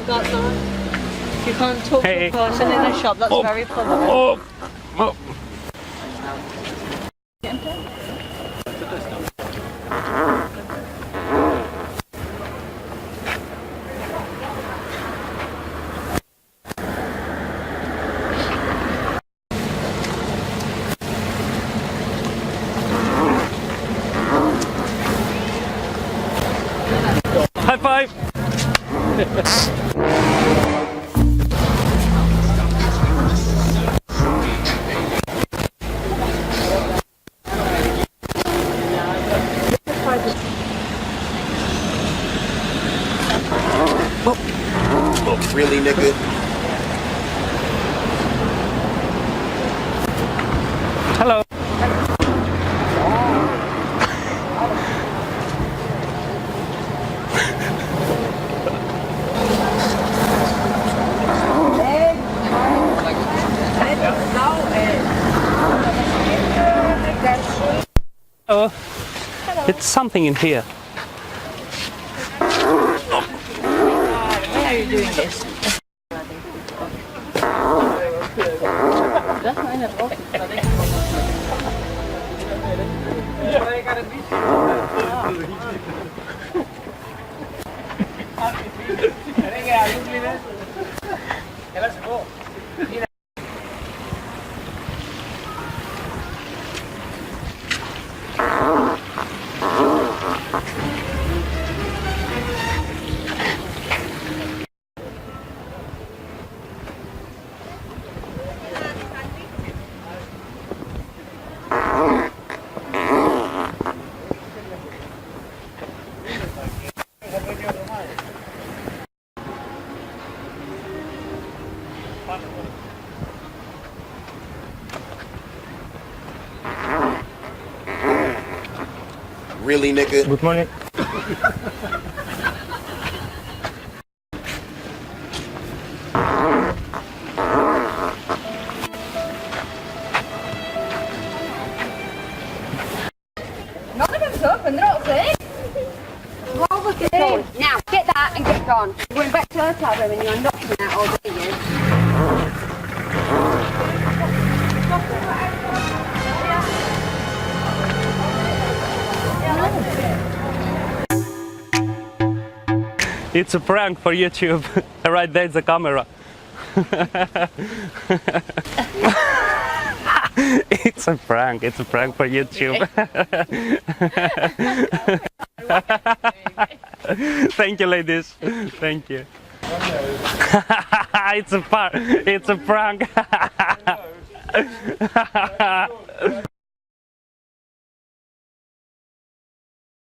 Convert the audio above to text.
That's all. You can't talk to a person in a shop. That's very polite. High five! Oh, really, nigga? Hello! Oh, it's something in here. Why are you doing this? Really, nigga? Good morning. Not the bim's up and they're all sick. What was the thing? Now, get that and get gone. You're going back to her hotel room and you're not coming out all day, you. It's a prank for YouTube. Right there's the camera. It's a prank for YouTube. Thank you, ladies. Thank you. It's a prank.